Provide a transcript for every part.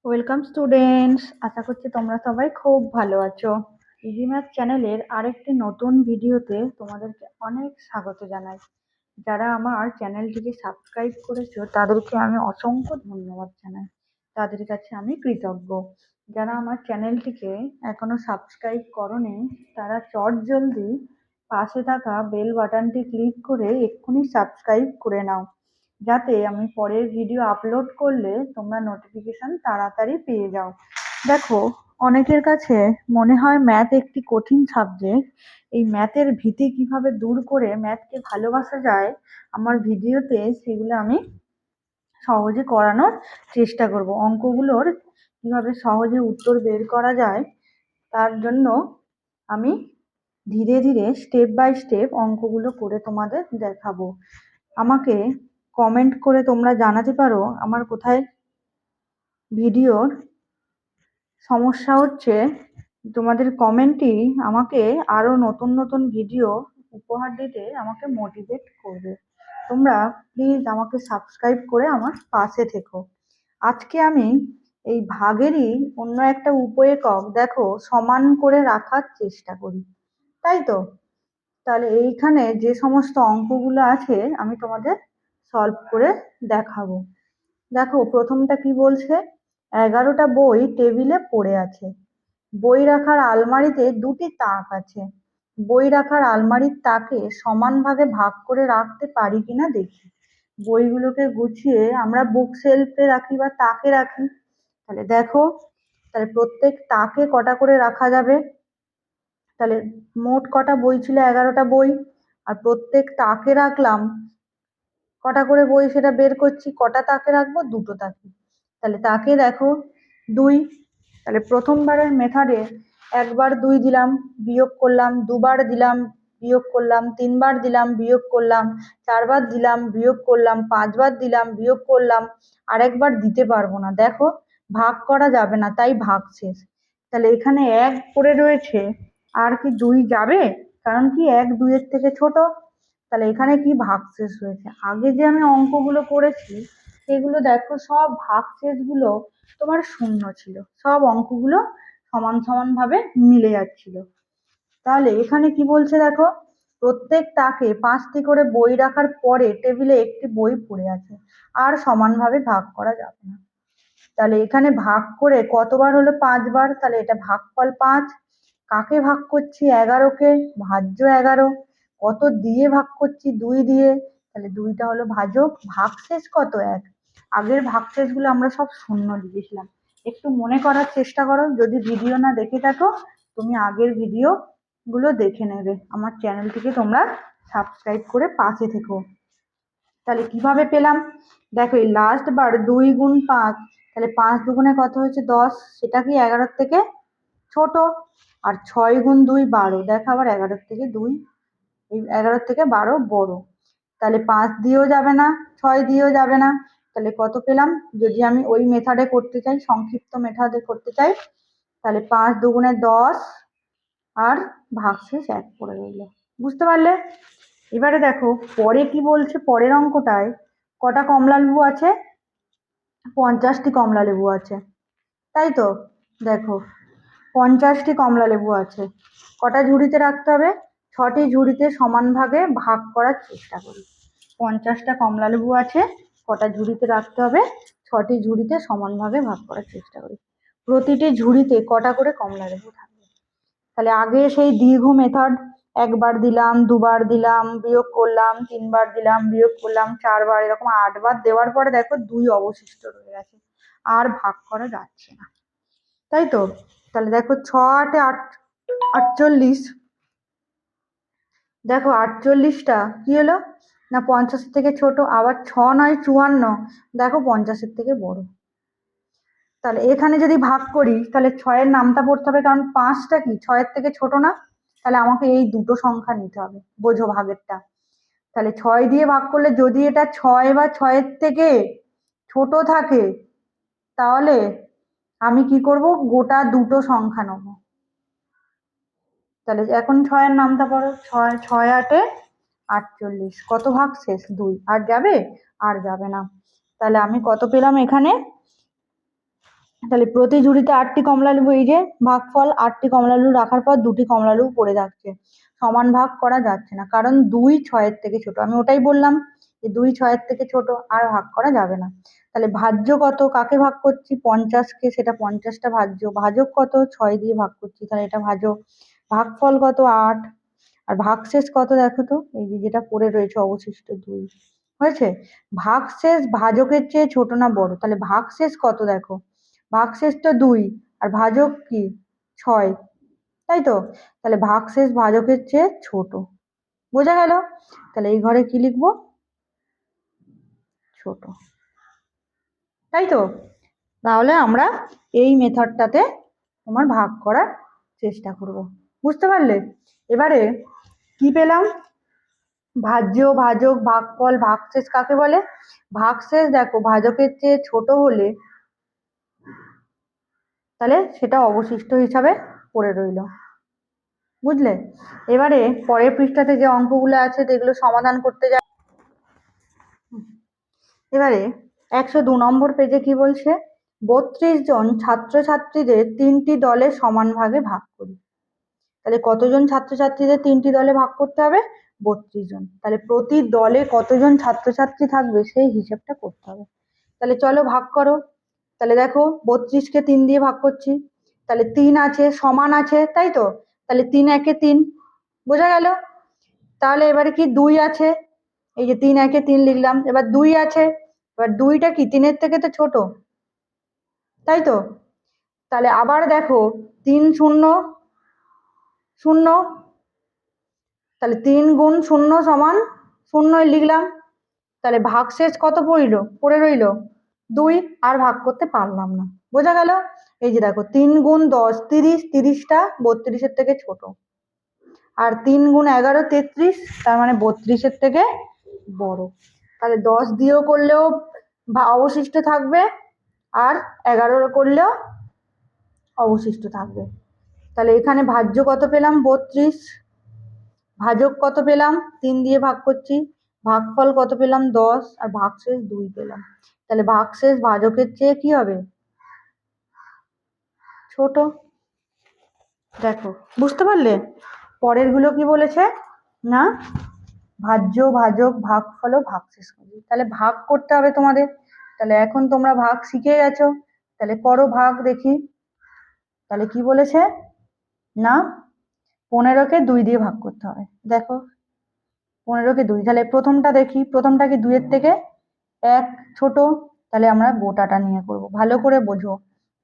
Welcome students, আশা করছি তোমরা সবাই খুব ভালো আছো। ইজি ম্যাথ চ্যানেলের আরেকটি নতুন ভিডিওতে তোমাদেরকে অনেক স্বাগত জানাই। যারা আমার চ্যানেলটিকে সাবস্ক্রাইব করেছো তাদেরকে আমি অসংখ্য ধন্যবাদ জানাই, তাদের কাছে আমি কৃতজ্ঞ। যারা আমার চ্যানেলটিকে এখনো সাবস্ক্রাইব করোনি তারা চটজলদি পাশে থাকা বেল বাটনটি ক্লিক করে এক্ষুনি সাবস্ক্রাইব করে নাও, যাতে আমি পরের ভিডিও আপলোড করলে তোমরা নোটিফিকেশন তাড়াতাড়ি পেয়ে যাও। দেখো, অনেকের কাছে মনে হয় ম্যাথ একটি কঠিন সাবজেক্ট। এই ম্যাথের ভীতি কিভাবে দূর করে ম্যাথকে ভালোবাসা যায়, আমার ভিডিওতে সেগুলো আমি সহজে করানোর চেষ্টা করব। অঙ্কগুলোর কিভাবে সহজে উত্তর বের করা যায় তার জন্য আমি ধীরে ধীরে স্টেপ বাই স্টেপ অঙ্কগুলো করে তোমাদের দেখাবো। আমাকে কমেন্ট করে তোমরা জানাতে পারো আমার কোথায় ভিডিওর সমস্যা হচ্ছে। তোমাদের কমেন্টই আমাকে আরো নতুন নতুন ভিডিও উপহার দিতে আমাকে মোটিভেট করবে। তোমরা প্লিজ আমাকে সাবস্ক্রাইব করে আমার পাশে থেকো। আজকে আমি এই ভাগেরই অন্য একটা উপএকক দেখো সমান করে রাখার চেষ্টা করি, তাই তো? তাহলে এইখানে যে সমস্ত অঙ্কগুলো আছে আমি তোমাদের সলভ করে দেখাবো। দেখো, প্রথমটা কি বলছে, 11টা বই টেবিলে পড়ে আছে। বই রাখার আলমারিতে দুটি তাক আছে। বই রাখার আলমারির তাকে সমান ভাগে ভাগ করে রাখতে পারি কিনা দেখি। বইগুলোকে গুছিয়ে আমরা বুক শেলফে রাখি বা তাকে রাখি। তাহলে দেখো, তাহলে প্রত্যেক তাকে কটা করে রাখা যাবে? তাহলে মোট কটা বই ছিল? 11টা বই। আর প্রত্যেক তাকে রাখলাম কটা করে বই, সেটা বের করছি। কটা তাকে রাখবো? দুটো তাকে। তাহলে তাকে দেখো 2। তাহলে প্রথমবারের মেথডে একবার 2 দিলাম, বিয়োগ করলাম, দুবার দিলাম, বিয়োগ করলাম, তিনবার দিলাম, বিয়োগ করলাম, চারবার দিলাম, বিয়োগ করলাম, পাঁচবার দিলাম, বিয়োগ করলাম। আরেকবার দিতে পারবো না, দেখো ভাগ করা যাবে না, তাই ভাগ শেষ। তাহলে এখানে 1 পড়ে রয়েছে, আর কি 2 যাবে? কারণ কি 1 2 এর থেকে ছোট। তাহলে এখানে কি ভাগশেষ হয়েছে? আগে যে আমি অঙ্কগুলো করেছি সেগুলো দেখো সব ভাগশেষ গুলো তোমার শূন্য ছিল, সব অঙ্কগুলো সমান সমান ভাবে মিলে যাচ্ছিল। তাহলে এখানে কি বলছে দেখো, প্রত্যেক তাকে 5টি করে বই রাখার পরে টেবিলে একটি বই পড়ে আছে, আর সমানভাবে ভাগ করা যাবে না। তাহলে এখানে ভাগ করে কতবার হলো? 5বার। তাহলে এটা ভাগফল 5। কাকে ভাগ করছি? 11কে। ভাজ্য 11। কত দিয়ে ভাগ করছি? 2 দিয়ে। তাহলে 2টা হলো ভাজক। ভাগশেষ কত? 1। আগের ভাগশেষ গুলো আমরা সব শূন্য লিখেছিলাম। একটু মনে করার চেষ্টা করো, যদি ভিডিও না দেখে থাকো তুমি আগের ভিডিও গুলো দেখে নেবে। আমার চ্যানেলটিকে তোমরা সাবস্ক্রাইব করে পাশে থেকো। তাহলে কিভাবে পেলাম? দেখো, এই লাস্ট বার 2 গুণ 5, তাহলে 5 দুগুণে কত হয়েছে? 10। সেটা কি 11 থেকে ছোট। আর 6 গুণ 2 12, দেখো আবার 11 থেকে 2, এই 11 থেকে 12 বড়। তাহলে 5 দিয়েও যাবে না, 6 দিয়েও যাবে না। তাহলে কত পেলাম? যদি আমি ওই মেথডে করতে চাই, সংক্ষিপ্ত মেথডে করতে চাই, তাহলে 5 দুগুণে 10, আর ভাগশেষ 1 পড়ে রইল। বুঝতে পারলে? এবারে দেখো পরে কি বলছে। পরের অঙ্কটায় কটা কমলা লেবু আছে? 50টি কমলা লেবু আছে, তাই তো? দেখো 50টি কমলা লেবু আছে। কটা ঝুড়িতে রাখতে হবে? 6টি ঝুড়িতে সমান ভাগে ভাগ করার চেষ্টা করি। 50টা কমলা লেবু আছে, কটা ঝুড়িতে রাখতে হবে? 6টি ঝুড়িতে সমান ভাগে ভাগ করার চেষ্টা করি। প্রতিটি ঝুড়িতে কটা করে কমলা লেবু থাকবে? তাহলে আগে সেই দীর্ঘ মেথড, একবার দিলাম, দুবার দিলাম, বিয়োগ করলাম, তিনবার দিলাম, বিয়োগ করলাম, চারবার, এরকম 8বার দেওয়ার পরে দেখো 2 অবশিষ্ট রয়ে গেছে, আর ভাগ করা যাচ্ছে না, তাই তো? তাহলে দেখো 6 8 48। দেখো 48টা কি হলো না 50 থেকে ছোট। আবার 6 9 54, দেখো 50-এর থেকে বড়। তাহলে এখানে যদি ভাগ করি তাহলে 6-এর নামটা পড়তে হবে, কারণ 5টা কি 6-এর থেকে ছোট না। তাহলে আমাকে এই দুটো সংখ্যা নিতে হবে, বোঝো ভাগেরটা। তাহলে 6 দিয়ে ভাগ করলে যদি এটা 6 বা 6-এর থেকে ছোট থাকে, তাহলে আমি কি করব? গোটা দুটো সংখ্যা নেব। তাহলে এখন 6-এর নামটা পড়ো। 6 6 8 48, কত ভাগ শেষ? 2। আর যাবে? আর যাবে না। তাহলে আমি কত পেলাম এখানে? তাহলে প্রতি ঝুড়িতে 8টি কমলালেবু, এই যে ভাগফল 8টি কমলালেবু রাখার পর 2টি কমলালেবু পড়ে যাচ্ছে, সমান ভাগ করা যাচ্ছে না, কারণ 2 6-এর থেকে ছোট। আমি ওটাই বললাম যে 2 6-এর থেকে ছোট, আর ভাগ করা যাবে না। তাহলে ভাজ্য কত, কাকে ভাগ করছি, 50কে, সেটা 50টা ভাজ্য। ভাজক কত, 6 দিয়ে ভাগ করছি, তাহলে এটা ভাজক। ভাগফল কত, 8। আর ভাগশেষ কত দেখো তো, এই যে যেটা পড়ে রয়েছে অবশিষ্ট 2 হয়েছে। ভাগশেষ ভাজকের চেয়ে ছোট না বড়, তাহলে ভাগশেষ কত দেখো, ভাগশেষ তো 2 আর ভাজক কি 6, তাই তো। তাহলে ভাগশেষ ভাজকের চেয়ে ছোট, বোঝা গেল। তাহলে এই ঘরে কি লিখবো, ছোট, তাই তো। তাহলে আমরা এই মেথডটাতে তোমার ভাগ করার চেষ্টা করব, বুঝতে পারলে। এবারে কি পেলাম, ভাজ্য, ভাজক, ভাগফল, ভাগশেষ কাকে বলে। ভাগশেষ দেখো ভাজকের চেয়ে ছোট হলে তাহলে সেটা অবশিষ্ট হিসাবে পড়ে রইল, বুঝলে। এবারে পরের পৃষ্ঠাতে যে অঙ্কগুলো আছে যেগুলো সমাধান করতে যায়, এবারে 102 নম্বর পেজে কি বলছে, 32 জন ছাত্রছাত্রীদের 3টি দলে সমান ভাগে ভাগ করি। তাহলে কতজন ছাত্রছাত্রীদের 3টি দলে ভাগ করতে হবে, 32 জন। তাহলে প্রতি দলে কতজন ছাত্রছাত্রী থাকবে সেই হিসেবটা করতে হবে। তাহলে চলো ভাগ করো। তাহলে দেখো 32কে 3 দিয়ে ভাগ করছি, তাহলে 3 আছে, সমান আছে, তাই তো। তাহলে 3 একে 3, বোঝা গেল। তাহলে এবারে কি 2 আছে, এই যে 3 একে 3 লিখলাম। এবার 2 আছে, এবার 2টা কি 3-এর থেকে তো ছোট, তাই তো। তাহলে আবার দেখো 3 0 0, তাহলে 3 গুণ 0 সমান 0 লিখলাম। তাহলে ভাগশেষ কত পড়ে রইল 2, আর ভাগ করতে পারলাম না, বোঝা গেল। এই যে দেখো 3 গুণ 10 30, 30টা 32-এর থেকে ছোট। আর 3 গুণ 11 33, তার মানে 32-এর থেকে বড়। তাহলে 10 দিয়েও করলেও অবশিষ্ট থাকবে, আর 11 করলেও অবশিষ্ট থাকবে। তাহলে এখানে ভাজ্য কত পেলাম 32, ভাজক কত পেলাম 3 দিয়ে ভাগ করছি, ভাগফল কত পেলাম 10, আর ভাগশেষ 2 পেলাম। তাহলে ভাগশেষ ভাজকের চেয়ে কি হবে, ছোট। দেখো বুঝতে পারলে। পরের গুলো কি বলেছে না, ভাজ্য, ভাজক, ভাগফল ও ভাগশেষ করি। তাহলে ভাগ করতে হবে তোমাদের। তাহলে এখন তোমরা ভাগ শিখে গেছো, তাহলে করো ভাগ দেখি। তাহলে কি বলেছে না, 15কে 2 দিয়ে ভাগ করতে হবে। দেখো 15কে 2, তাহলে প্রথমটা দেখি, প্রথমটা কি 2-এর থেকে 1 ছোট, তাহলে আমরা গোটাটা নিয়ে করব, ভালো করে বোঝো।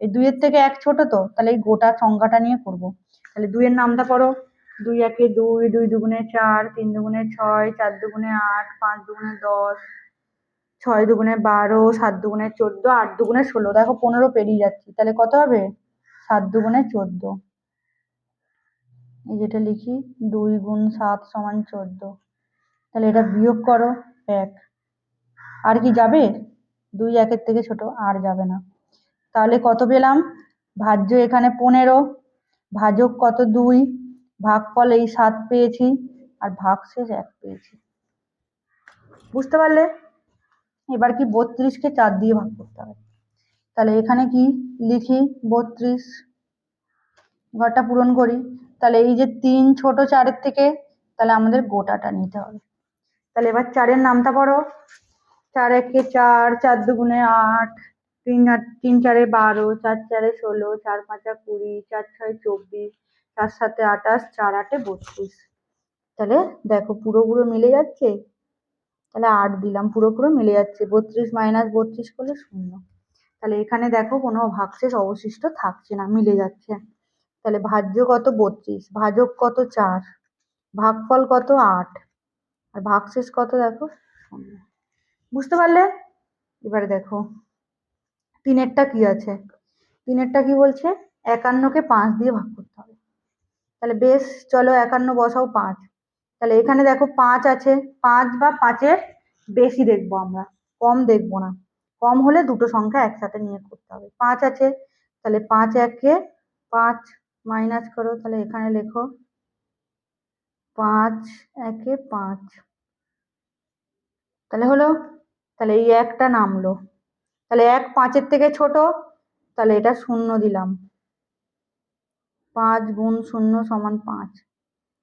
এই 2-এর থেকে 1 ছোট, তো তাহলে এই গোটা সংখ্যাটা নিয়ে করব। তাহলে 2-এর নামটা পড়ো, 2 একে 2, 2 দুগুণে 4, 3 দুগুণে 6, 4 দুগুণে 8, 5 দুগুণে 10, 6 দুগুণে 12, 7 দুগুণে 14, 8 দুগুণে 16। দেখো 15 পেরিয়ে যাচ্ছি, তাহলে কত হবে 7 দুগুণে 14। এই যেটা লিখি 2 গুণ 7 সমান 14। তাহলে এটা বিয়োগ করো 1, আর কি যাবে 2 1-এর থেকে ছোট, আর যাবে না। তাহলে কত পেলাম, ভাজ্য এখানে 15, ভাজক কত 2, ভাগফল এই 7 পেয়েছি, আর ভাগশেষ 1 পেয়েছি, বুঝতে পারলে। এবার কি 32কে 4 দিয়ে ভাগ করতে হবে। তাহলে এখানে কি লিখি 32, ঘরটা পূরণ করি। তাহলে এই যে 3 ছোট 4-এর থেকে, তাহলে আমাদের গোটাটা নিতে হবে। তাহলে এবার 4-এর নামটা পড়ো, 4 একে 4, 4 দুগুণে 8, 3 4-এ 12, 4 4-এ 16, 4 5-এ 20, 4 6-এ 24, 4 7-এ 28, 4 8-এ 32। তাহলে দেখো পুরো মিলে যাচ্ছে, তাহলে 8 দিলাম, পুরো মিলে যাচ্ছে। 32 মাইনাস 32 করলে 0। তাহলে এখানে দেখো কোনো ভাগশেষ অবশিষ্ট থাকছে না, মিলে যাচ্ছে। তাহলে ভাজ্য কত 32, ভাজক কত 4, ভাগফল কত 8, আর ভাগশেষ কত দেখো 0। বুঝতে পারলে। এবারে দেখো 3-এরটা কি আছে, 3-এরটা কি বলছে, 51কে 5 দিয়ে ভাগ করতে হবে। তাহলে বেশ, চলো 51 বসাও 5। তাহলে এখানে দেখো 5 আছে, 5 বা 5-এর বেশি দেখবো আমরা, কম দেখবো না। কম হলে দুটো সংখ্যা একসাথে নিয়ে করতে হবে। 5 আছে, তাহলে 5 একে 5 মাইনাস করো, তাহলে এখানে লেখো 5 একে 5, তাহলে হলো। তাহলে এই একটা নামলো, তাহলে 1 5-এর থেকে ছোট, তাহলে এটা শূন্য দিলাম, 5 গুণ 0 সমান 5,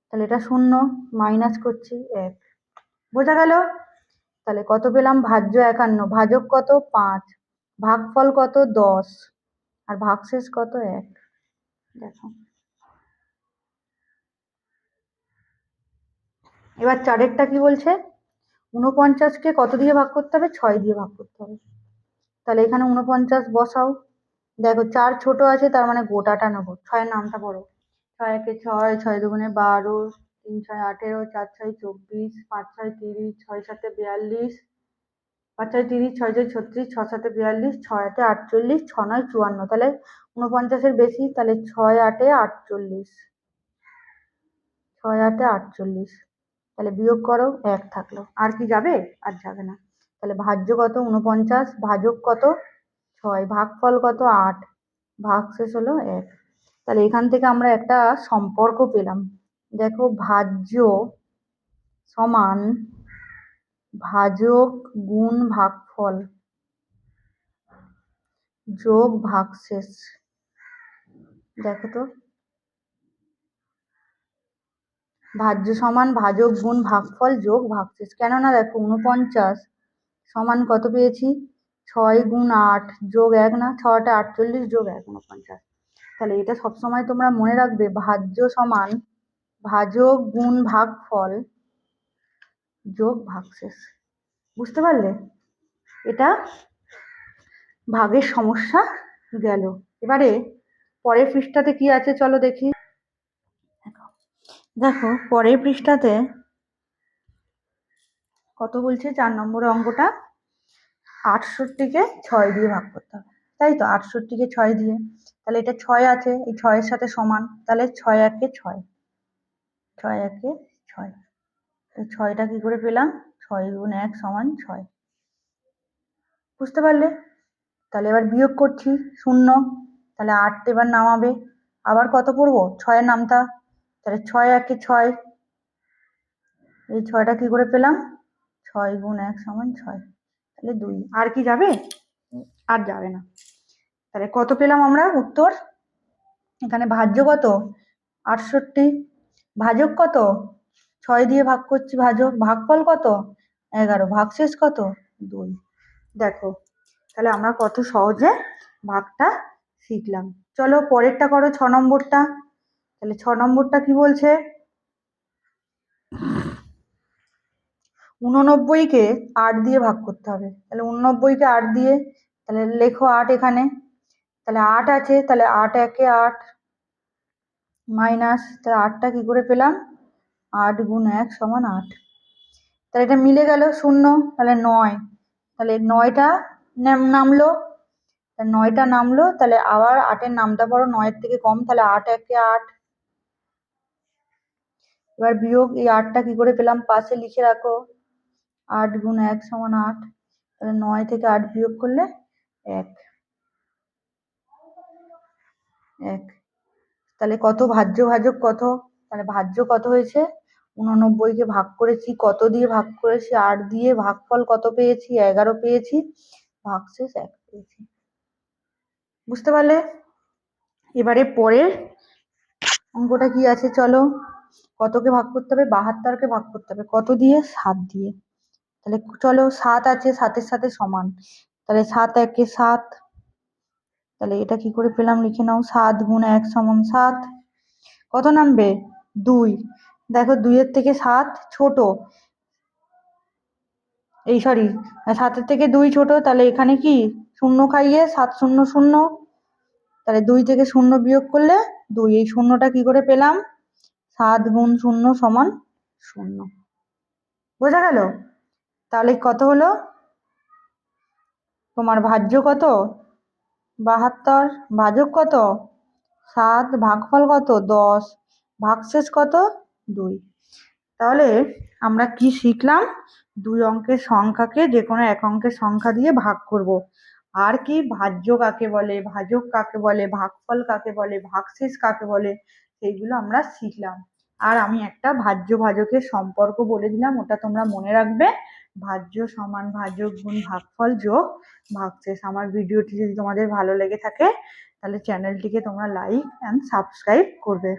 তাহলে এটা শূন্য, মাইনাস করছি 1। বোঝা গেল? তাহলে কত পেলাম? ভাজ্য 51, ভাজক কত? 5, ভাগফল কত? 10, আর ভাগশেষ কত? 1। দেখো এবার চারেরটা কি বলছে? 49কে কত দিয়ে ভাগ করতে হবে? 6 দিয়ে ভাগ করতে হবে। তাহলে এখানে 49 বসাও। দেখো 4 ছোট আছে, তার মানে গোটাটা নেবো। 6-এর নামটা পড়ো। 6 একে 6, 6 দুগুণে 12, 3 6 18, 4 6 24, 5 6 30, 6 7 42, 5 6 30, 6 6 36, 6 7 42, 6 8 48, 6 9 54। তাহলে 49-এর বেশি, তাহলে 6 8 48, 6 8 48। তাহলে বিয়োগ করো, 1 থাকলো। আর কি যাবে? আর যাবে না। তাহলে ভাজ্য কত? 49, ভাজক কত? 6, ভাগফল কত? 8, ভাগশেষ হলো 1। তাহলে এখান থেকে আমরা একটা সম্পর্ক পেলাম। দেখো ভাজ্য সমান ভাজক গুণ ভাগফল যোগ ভাগশেষ। দেখো তো, ভাজ্য সমান ভাজক গুণ ভাগফল যোগ ভাগশেষ। কেননা দেখো 49 সমান কত পেয়েছি? 6 গুণ 8 যোগ 1, না 6 8 48 যোগ 1 49। তাহলে এটা সবসময় তোমরা মনে রাখবে, ভাজ্য সমান ভাজক গুণ ভাগফল যোগ ভাগশেষ। বুঝতে পারলে? এটা ভাগের সমস্যা গেল। এবারে পরের পৃষ্ঠাতে কি আছে চলো দেখি। দেখো পরের পৃষ্ঠাতে কত বলছে? 4 নম্বরের অঙ্কটা 68কে 6 দিয়ে ভাগ করতে হবে, তাই তো? 68কে 6 দিয়ে, তাহলে এটা 6 আছে, এই 6-এর সাথে সমান, তাহলে 6 একে 6, 6 একে 6। তো 6টা কি করে পেলাম? 6 গুণ 1 সমান 6। বুঝতে পারলে? তাহলে এবার বিয়োগ করছি, 0, তাহলে 8 এবার নামাবে। আবার কত পড়বো? 6-এর নামতা, তাহলে 6 একে 6, এই 6টা কি করে পেলাম? 6 গুণ 1 সমান 6, তাহলে 2। আর কি যাবে? আর যাবে না। তাহলে কত পেলাম আমরা উত্তর? এখানে ভাজ্য কত? 68, ভাজক কত? 6 দিয়ে ভাগ করছি ভাজক, ভাগফল কত? 11, ভাগশেষ কত? 2। দেখো তাহলে আমরা কত সহজে ভাগটা শিখলাম। চলো পরেরটা করো, 6 নম্বরটা। তাহলে 6 নম্বরটা কি বলছে? 89কে 8 দিয়ে ভাগ করতে হবে। তাহলে 89কে 8 দিয়ে, তাহলে লেখো 8 এখানে। তাহলে 8 আছে, তাহলে 8 একে 8, মাইনাস, তাহলে 8টা কি করে পেলাম? 8 গুণ 1 সমান 8। তাহলে এটা মিলে গেল 0, তাহলে 9, তাহলে 9টা নামলো, 9টা নামলো। তাহলে আবার 8-এর নামটা পড়ো, 9-এর থেকে কম, তাহলে 8 একে 8। এবার বিয়োগ, এই 8টা কি করে পেলাম? পাশে লিখে রাখো, 8 গুণ 1 সমান 8। তাহলে 9 থেকে 8 বিয়োগ করলে 1, 1। তাহলে কত? ভাজ্য ভাজক কত? তাহলে ভাজ্য কত হয়েছে? 89কে ভাগ করেছি কত দিয়ে? ভাগ করেছি 8 দিয়ে, ভাগফল কত পেয়েছি? 11 পেয়েছি, ভাগশেষ 1 পেয়েছি। বুঝতে পারলে? এবারে পরের অঙ্কটা কি আছে চলো। কতকে ভাগ করতে হবে? 72কে ভাগ করতে হবে কত দিয়ে? 7 দিয়ে। তাহলে চলো 7 আছে, 7-এর সাথে সমান, তাহলে 7 একে 7। তাহলে এটা কি করে পেলাম? লিখে নাও, 7 গুণ 1 সমান 7। কত নামবে? 2। দেখো 2-এর থেকে 7 ছোট, এই সরি 7-এর থেকে 2 ছোট, তাহলে এখানে কি 0 খাইয়ে 7 0 0, তাহলে 2 থেকে 0 বিয়োগ করলে 2। এই শূন্যটা কি করে পেলাম? 7 গুণ 0 সমান 0। বোঝা গেল? তাহলে কত হলো তোমার? ভাজ্য কত? 72, ভাজক কত? 7, ভাগফল কত? 10, ভাগশেষ কত? 2। তাহলে আমরা কি শিখলাম? 2 অঙ্কের সংখ্যাকে যে কোনো এক অঙ্কের সংখ্যা দিয়ে ভাগ করব। আর কি? ভাজ্য কাকে বলে, ভাজক কাকে বলে, ভাগফল কাকে বলে, ভাগশেষ কাকে বলে, সেইগুলো আমরা শিখলাম। আর আমি একটা ভাজ্য ভাজকের সম্পর্ক বলে দিলাম, ওটা তোমরা মনে রাখবে। ভাজ্য সমান ভাজ্য গুণ ভাগফল যোগ ভাগশেষ। আমার ভিডিওটি যদি তোমাদের ভালো লেগে থাকে তাহলে চ্যানেলটিকে তোমরা লাইক অ্যান্ড সাবস্ক্রাইব করবে।